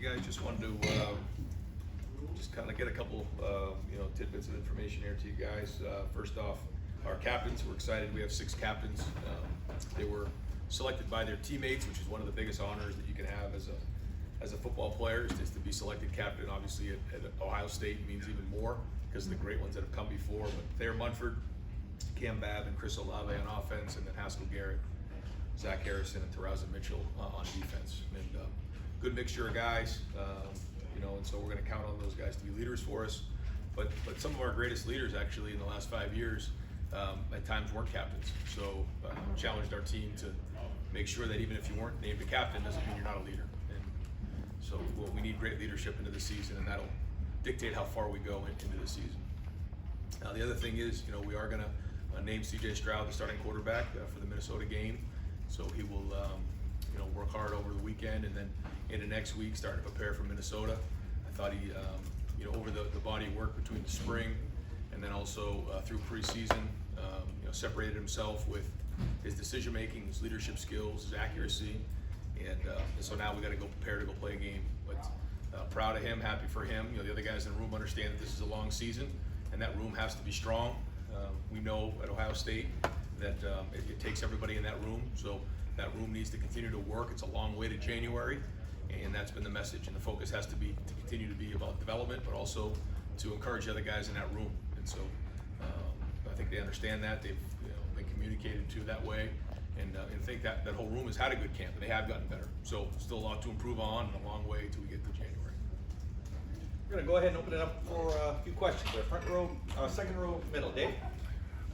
guys. Just wanted to just kind of get a couple tidbits of information here to you guys. First off, our captains. We're excited. We have 6 captains. They were selected by their teammates, which is one of the biggest honors that you can have as a football player, is to be selected captain. Obviously, at Ohio State means even more because of the great ones that have come before. But Thayer Munford, Cam Babb, and Chris Olave on offense, and then Haskell Garrett, Zach Harrison, and Terraza Mitchell on defense. And good mixture of guys, and so we're going to count on those guys to be leaders for us. But some of our greatest leaders, actually, in the last 5 years, at times weren't captains. So challenged our team to make sure that even if you weren't named a captain, doesn't mean you're not a leader. And so we need great leadership into the season, and that'll dictate how far we go into the season. Now, the other thing is, we are going to name CJ Stroud the starting quarterback for the Minnesota game. So he will, work hard over the weekend, and then into next week start to prepare for Minnesota. I thought he, over the body of work between the spring and then also through preseason, separated himself with his decision making, his leadership skills, his accuracy, and so now we got to go prepare to go play a game. But proud of him, happy for him. The other guys in the room understand that this is a long season, and that room has to be strong. We know at Ohio State that it takes everybody in that room, so that room needs to continue to work. It's a long way to January, and that's been the message. And the focus has to be to continue to be about development, but also to encourage the other guys in that room. And so I think they understand that. They've been communicated to that way, and think that whole room has had a good camp, and they have gotten better. So still a lot to improve on, and a long way till we get to January. We're going to go ahead and open it up for a few questions. Front row, second row, middle. Dave?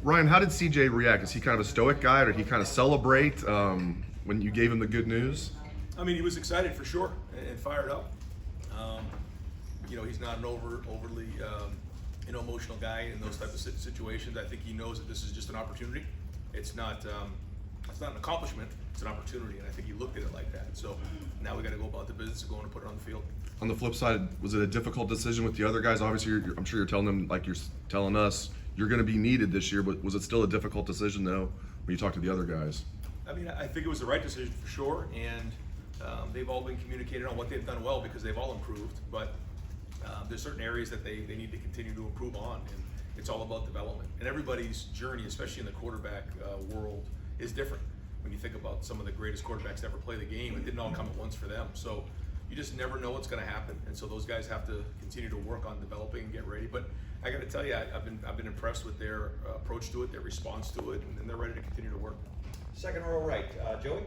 Ryan, how did CJ react? Is he kind of a stoic guy, or did he kind of celebrate when you gave him the good news? I mean, he was excited for sure and fired up. He's not an overly emotional guy in those type of situations. I think he knows that this is just an opportunity. It's not an accomplishment. It's an opportunity, and I think he looked at it like that. So now we got to go about the business of going to put it on the field. On the flip side, was it a difficult decision with the other guys? Obviously, I'm sure you're telling them, like you're telling us, you're going to be needed this year, but was it still a difficult decision, though, when you talk to the other guys? I mean, I think it was the right decision for sure, and they've all been communicated on what they've done well because they've all improved, but there's certain areas that they need to continue to improve on, and it's all about development. And everybody's journey, especially in the quarterback world, is different. When you think about some of the greatest quarterbacks to ever play the game, it didn't all come at once for them. So you just never know what's going to happen, and so those guys have to continue to work on developing and get ready. But I got to tell you, I've been impressed with their approach to it, their response to it, and they're ready to continue to work. Second row, right. Joey?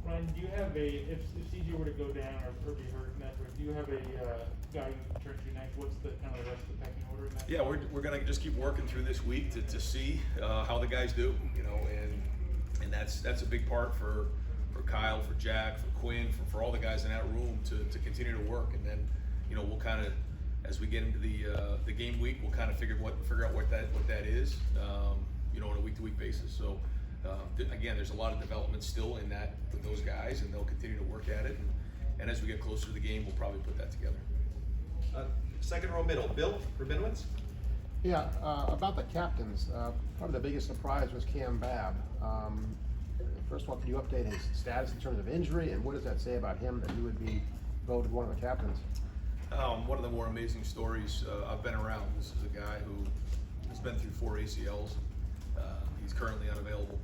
Ryan, do you have if CJ were to go down or be hurt in that, do you have a guy who can turn to next? What's the kind of the rest of the pecking order in that? Yeah, we're going to just keep working through this week to see how the guys do, and that's a big part for Kyle, for Jack, for Quinn, for all the guys in that room to continue to work. And then we'll kind of, as we get into the game week, we'll kind of figure out what that is on a week-to-week basis. So again, there's a lot of development still in that with those guys, and they'll continue to work at it. And as we get closer to the game, we'll probably put that together. Second row, middle. Bill Rabinowitz? Yeah, about the captains, probably the biggest surprise was Cam Babb. First of all, can you update his status in terms of injury, and what does that say about him that he would be voted one of the captains? One of the more amazing stories I've been around. This is a guy who has been through 4 ACLs. He's currently unavailable,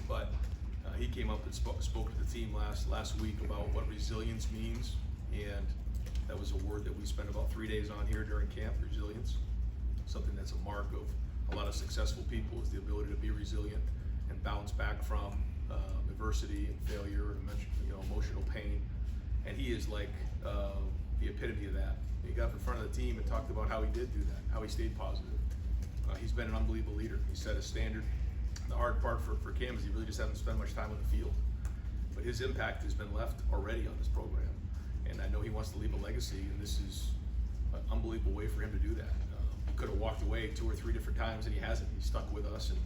but he came up and spoke to the team last week about what resilience means, and that was a word that we spent about 3 days on here during camp. Resilience, something that's a mark of a lot of successful people, is the ability to be resilient and bounce back from adversity and failure and emotional pain. And he is like the epitome of that. He got up in front of the team and talked about how he did do that, how he stayed positive. He's been an unbelievable leader. He set a standard. The hard part for Cam is he really just hasn't spent much time on the field. But his impact has been left already on this program. And I know he wants to leave a legacy, and this is an unbelievable way for him to do that. He could have walked away 2 or 3 different times, and he hasn't. He's stuck with us, and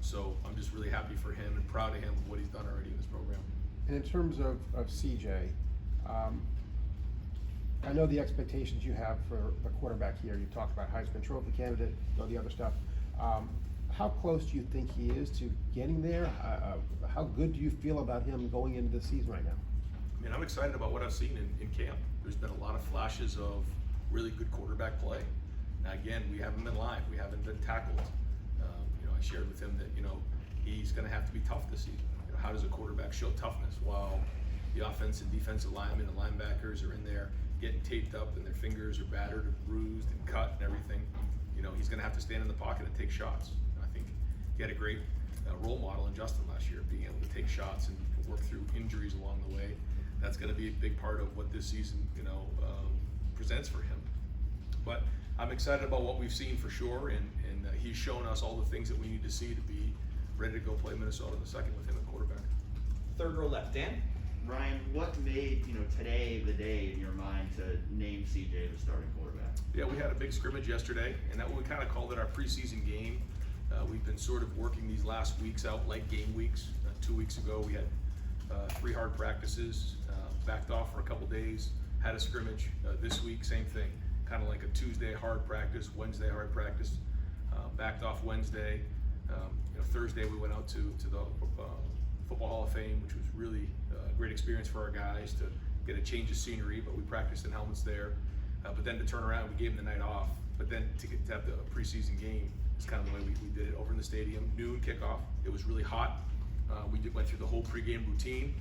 so I'm just really happy for him and proud of him of what he's done already in this program. And in terms of CJ, I know the expectations you have for the quarterback here. You talked about Heisman Trophy candidate, all the other stuff. How close do you think he is to getting there? How good do you feel about him going into the season right now? And I'm excited about what I've seen in camp. There's been a lot of flashes of really good quarterback play. Now again, we haven't been live, we haven't been tackled. I shared with him that he's going to have to be tough this season. How does a quarterback show toughness while the offense and defensive linemen and linebackers are in there getting taped up and their fingers are battered and bruised and cut and everything? He's going to have to stand in the pocket and take shots. I think he had a great role model in Justin last year, being able to take shots and work through injuries along the way. That's going to be a big part of what this season, presents for him. But I'm excited about what we've seen for sure, and he's shown us all the things that we need to see to be ready to go play Minnesota in the second with him at quarterback. Third row left, Dan. Ryan, what made today the day in your mind to name CJ the starting quarterback? Yeah, we had a big scrimmage yesterday, and that we kind of called it our preseason game. We've been sort of working these last weeks out like game weeks. 2 weeks ago, we had 3 hard practices, backed off for a couple days, had a scrimmage. This week, same thing, kind of like a Tuesday hard practice, Wednesday hard practice, backed off Wednesday. Thursday we went out to the Football Hall of Fame, which was really a great experience for our guys to get a change of scenery, but we practiced in helmets there. But then to turn around, we gave them the night off. But then to have the preseason game is kind of the way we did it over in the stadium. Noon kickoff. It was really hot. We went through the whole pregame routine.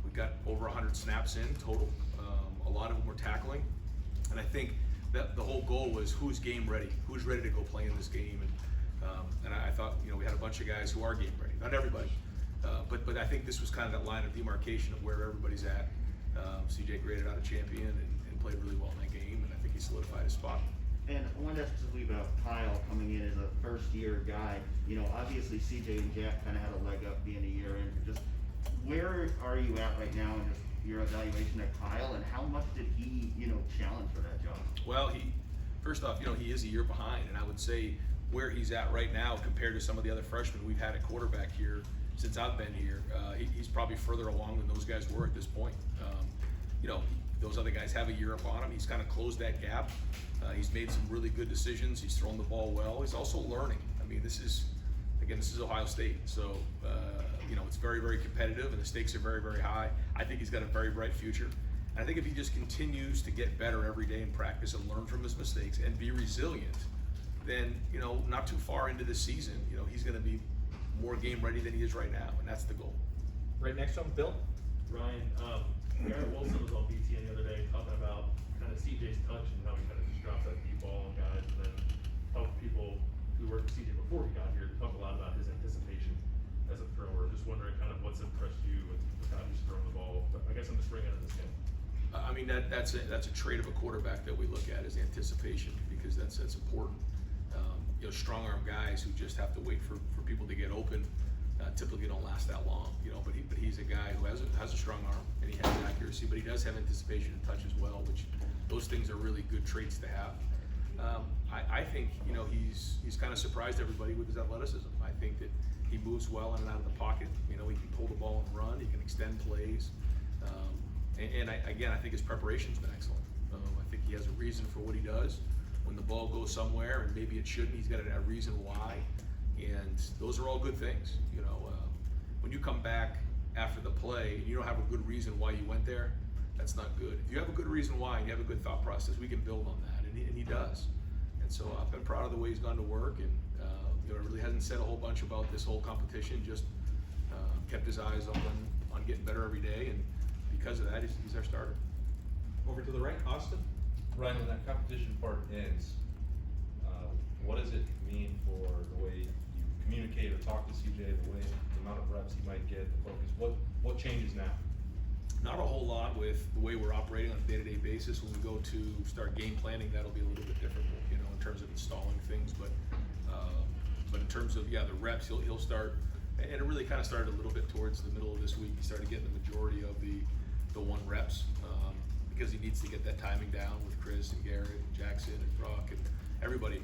We got over 100 snaps in total. A lot of them were tackling. And I think that the whole goal was who's game ready, who's ready to go play in this game. And I thought, we had a bunch of guys who are game ready. Not everybody, but I think this was kind of that line of demarcation of where everybody's at. CJ graded out a champion and played really well in that game, and I think he solidified his spot. And I wanted to ask specifically about Kyle coming in as a first-year guy. Obviously CJ and Jack kind of had a leg up being a year in. Just where are you at right now in just your evaluation of Kyle, and how much did he, challenge for that job? Well, first off, he is a year behind, and I would say where he's at right now compared to some of the other freshmen we've had at quarterback here since I've been here, he's probably further along than those guys were at this point. Those other guys have a year up on him. He's kind of closed that gap. He's made some really good decisions. He's thrown the ball well. He's also learning. I mean, this is Ohio State, so it's very, very competitive, and the stakes are very, very high. I think he's got a very bright future. And I think if he just continues to get better every day in practice and learn from his mistakes and be resilient, then not too far into the season, he's going to be more game ready than he is right now, and that's the goal. Right next to him, Bill. Ryan, Garrett Wilson was on BTN the other day talking about kind of CJ's touch and how he kind of just drops that deep ball on guys, and then help people who worked with CJ before he got here to talk a lot about his anticipation as a thrower. Just wondering kind of what's impressed you with how he's throwing the ball. But I guess I'm just bringing it in this game. I mean, that's a trait of a quarterback that we look at is anticipation, because that's important. Strong arm guys who just have to wait for people to get open typically don't last that long. But he's a guy who has a strong arm, and he has accuracy, but he does have anticipation and touch as well, which those things are really good traits to have. I think he's kind of surprised everybody with his athleticism. I think that he moves well in and out of the pocket. He can pull the ball and run. He can extend plays. I think his preparation's been excellent. I think he has a reason for what he does. When the ball goes somewhere and maybe it shouldn't, he's got a reason why, and those are all good things. When you come back after the play and you don't have a good reason why you went there, that's not good. If you have a good reason why and you have a good thought process, we can build on that, and he does. And so I've been proud of the way he's gone to work, and really hasn't said a whole bunch about this whole competition, just kept his eyes on getting better every day, and because of that, he's our starter. Over to the right, Austin. Ryan, when that competition part ends, what does it mean for the way you communicate or talk to CJ, the amount of reps he might get, the focus? What changes now? Not a whole lot with the way we're operating on a day-to-day basis. When we go to start game planning, that'll be a little bit different, in terms of installing things. But in terms of the reps, he'll start, and it really kind of started a little bit towards the middle of this week. He started getting the majority of the 1 reps. Because he needs to get that timing down with Chris and Garrett and Jackson and Brock and everybody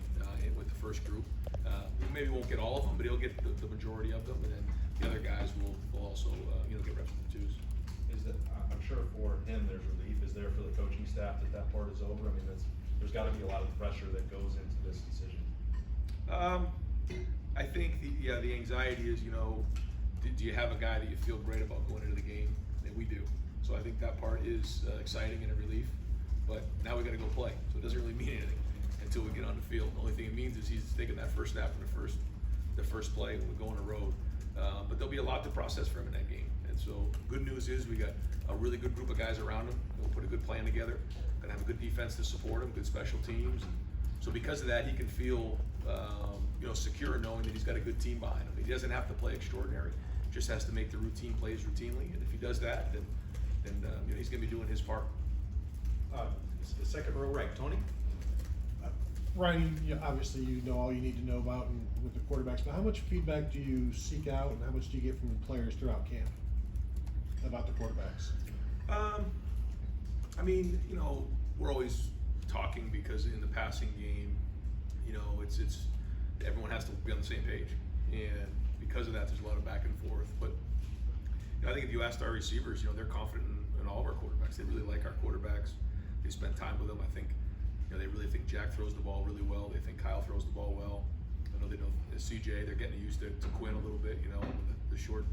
with the first group. He maybe won't get all of them, but he'll get the majority of them, and then the other guys will also get reps with the twos. I'm sure for him there's relief. Is there for the coaching staff that part is over? I mean, there's got to be a lot of pressure that goes into this decision. I think the anxiety is, do you have a guy that you feel great about going into the game? And we do. So I think is exciting and a relief, but now we got to go play. So it doesn't really mean anything until we get on the field. The only thing it means is he's taking that first snap in the first play when we go on the road. But there'll be a lot to process for him in that game. And so good news is we got a really good group of guys around him. We'll put a good plan together. Gonna have a good defense to support him, good special teams. So because of that, he can feel secure knowing that he's got a good team behind him. He doesn't have to play extraordinary. Just has to make the routine plays routinely. And if he does that, then he's gonna be doing his part. It's the second row right, Tony? Ryan, obviously you know all you need to know about and with the quarterbacks, but how much feedback do you seek out and how much do you get from the players throughout camp about the quarterbacks? We're always talking because in the passing game, it's everyone has to be on the same page, and because of that, there's a lot of back and forth. But I think if you asked our receivers, they're confident in all of our quarterbacks. They really like our quarterbacks. They spend time with them. I think they really think Jack throws the ball really well. They think Kyle throws the ball well. I know they know CJ. They're getting used to Quinn a little bit, the short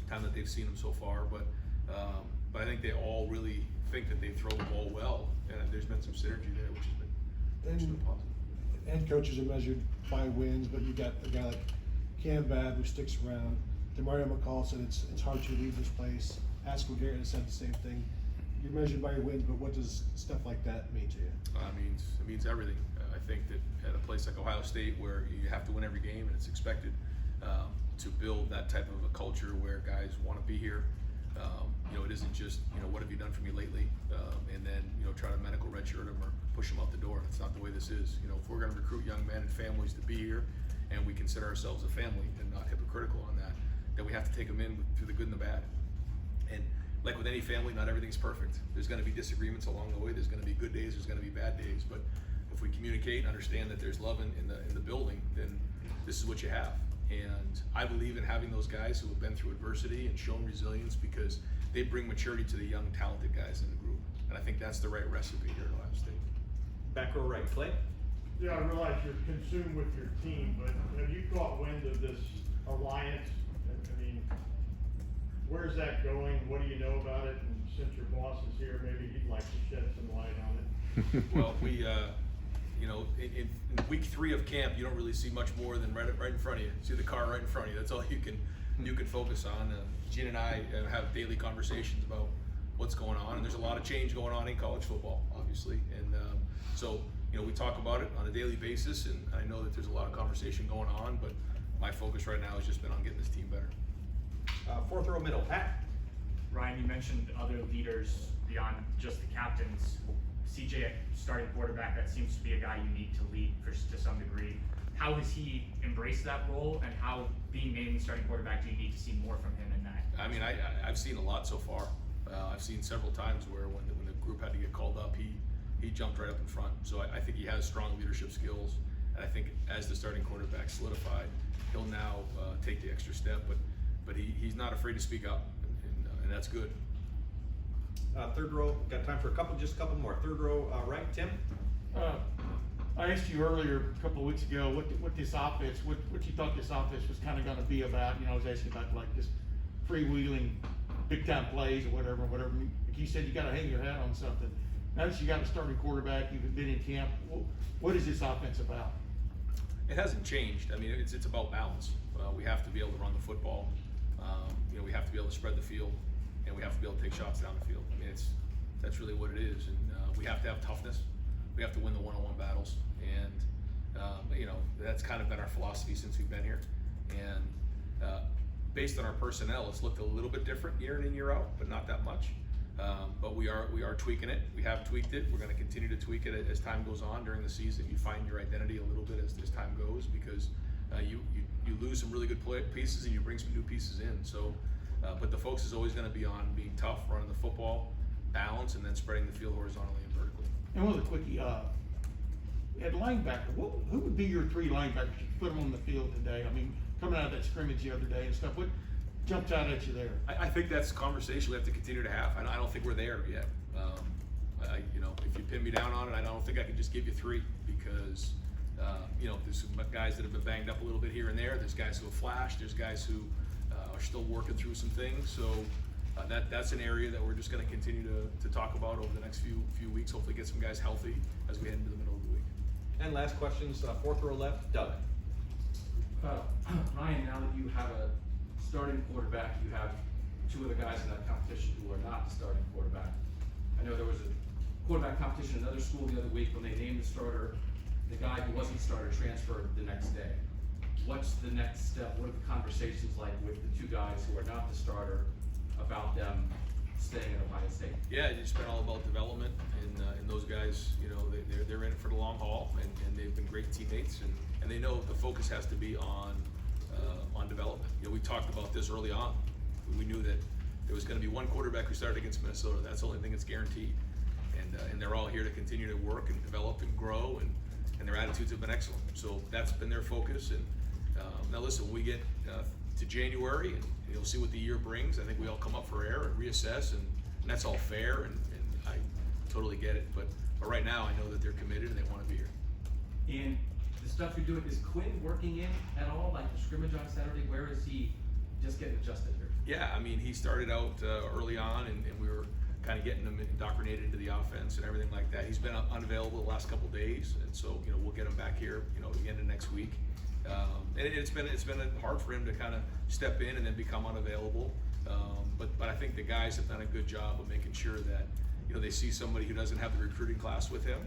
time that they've seen him so far. But I think they all really think that they throw the ball well, and there's been some synergy there, which has been positive. Head coaches are measured by wins, but you got a guy like Cam Babb who sticks around. DeMario McCall said it's hard to leave this place. Haskell Garrett has said the same thing. You're measured by your wins, but what does stuff like that mean to you? It means everything. I think that at a place like Ohio State, where you have to win every game and it's expected, to build that type of a culture where guys want to be here. It isn't just what have you done for me lately, and then try to medical redshirt them or push them out the door. That's not the way this is. If we're going to recruit young men and families to be here, and we consider ourselves a family and not hypocritical on that, then we have to take them in through the good and the bad. And like with any family, not everything's perfect. There's going to be disagreements along the way. There's going to be good days. There's going to be bad days. But if we communicate and understand that there's love in the building, then this is what you have. And I believe in having those guys who have been through adversity and shown resilience because they bring maturity to the young, talented guys in the group. And I think that's the right recipe here at Ohio State. Back row right, Clay? Yeah, I realize you're consumed with your team, but have you caught wind of this alliance? I mean, where's that going? What do you know about it? And since your boss is here, maybe he'd like to shed some light on it. Well, we, in week 3 of camp, you don't really see much more than right in front of you. See the car right in front of you. That's all you can focus on. Gene and I have daily conversations about what's going on, and there's a lot of change going on in college football, obviously. And so we talk about it on a daily basis, and I know that there's a lot of conversation going on, but my focus right now has just been on getting this team better. Fourth row middle, Pat? Ryan, you mentioned other leaders beyond just the captains. CJ, starting quarterback, that seems to be a guy you need to lead to some degree. How has he embraced that role, and how, being named starting quarterback, do you need to see more from him in that? I've seen a lot so far. I've seen several times where when the group had to get called up, he jumped right up in front. So I think he has strong leadership skills, and I think as the starting quarterback solidified, he'll now take the extra step. But he's not afraid to speak up, and that's good. Third row, got time for just a couple more. Third row right, Tim? I asked you earlier, a couple of weeks ago, what this offense, what you thought this offense was kind of going to be about. I was asking about like this freewheeling, big time plays or whatever. Like you said, you got to hang your hat on something. Now that you got a starting quarterback, you've been in camp. What is this offense about? It hasn't changed. It's about balance. We have to be able to run the football. We have to be able to spread the field, and we have to be able to take shots down the field. That's really what it is. And we have to have toughness. We have to win the one-on-one battles, and that's kind of been our philosophy since we've been here. And based on our personnel, it's looked a little bit different year in and year out, but not that much. But we are tweaking it. We have tweaked it. We're going to continue to tweak it as time goes on during the season. You find your identity a little bit as time goes because you lose some really good pieces and you bring some new pieces in. So, but the focus is always going to be on being tough, running the football, balance, and then spreading the field horizontally and vertically. And one of the quickie, at linebacker, who would be your 3 linebackers? You put them on the field today. Coming out of that scrimmage the other day and stuff, what jumped out at you there? I think that's a conversation we have to continue to have. I don't think we're there yet. If you pin me down on it, I don't think I can just give you 3 because there's some guys that have been banged up a little bit here and there. There's guys who have flashed. There's guys who are still working through some things. So that's an area that we're just gonna continue to talk about over the next few weeks, hopefully get some guys healthy as we head into the middle of the week. And last questions, fourth row left, Doug. Ryan, now that you have a starting quarterback, you have two other guys in that competition who are not the starting quarterback. I know there was a quarterback competition in another school the other week when they named the starter. The guy who wasn't the starter transferred the next day. What's the next step? What are the conversations like with the two guys who are not the starter about them staying at Ohio State? Yeah, it's been all about development, and those guys, you know, they're in it for the long haul, and they've been great teammates, and they know the focus has to be on development. You know, we talked about this early on. We knew that there was going to be one quarterback who started against Minnesota. That's the only thing that's guaranteed, and they're all here to continue to work and develop and grow, and their attitudes have been excellent. So that's been their focus. And now listen, when we get to January, and you'll see what the year brings. I think we all come up for air and reassess, and that's all fair, and I totally get it. But right now, I know that they're committed and they want to be here. And the stuff you're doing, is Quinn working in at all, like the scrimmage on Saturday? Where is he just getting adjusted here? Yeah, I mean, he started out early on, and we were kind of getting him indoctrinated into the offense and everything like that. He's been unavailable the last couple of days, and so, you know, we'll get him back here, you know, at the end of next week. And it's been hard for him to kind of step in and then become unavailable. But I think the guys have done a good job of making sure that, you know, they see somebody who doesn't have the recruiting class with him,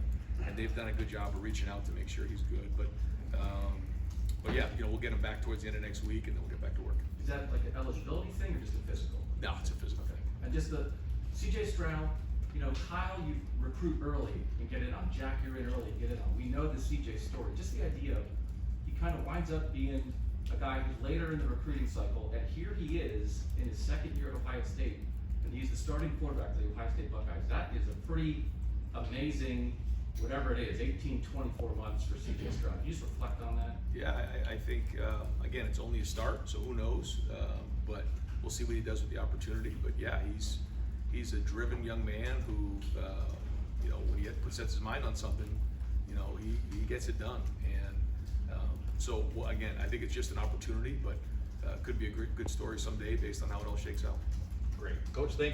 and they've done a good job of reaching out to make sure he's good. But yeah, you know, we'll get him back towards the end of next week, and then we'll get back to work. Is that like an eligibility thing or just a physical? No, it's a physical thing. And just the CJ Stroud, you know, Kyle, you recruit early and get in on. Jack, you're in early and get in on. We know the CJ story. Just the idea of he kind of winds up being a guy who's later in the recruiting cycle, and here he is in his second year at Ohio State, and he's the starting quarterback of the Ohio State Buckeyes. That is a pretty amazing, whatever it is, 18, 24 months for CJ Stroud. Can you just reflect on that? Yeah, I think, again, it's only a start, so who knows? But we'll see what he does with the opportunity. But yeah, he's a driven young man who, you know, when he sets his mind on something, you know, he gets it done. And so, well, again, I think it's just an opportunity, but could be a good story someday based on how it all shakes out. Great. Coach, thank you.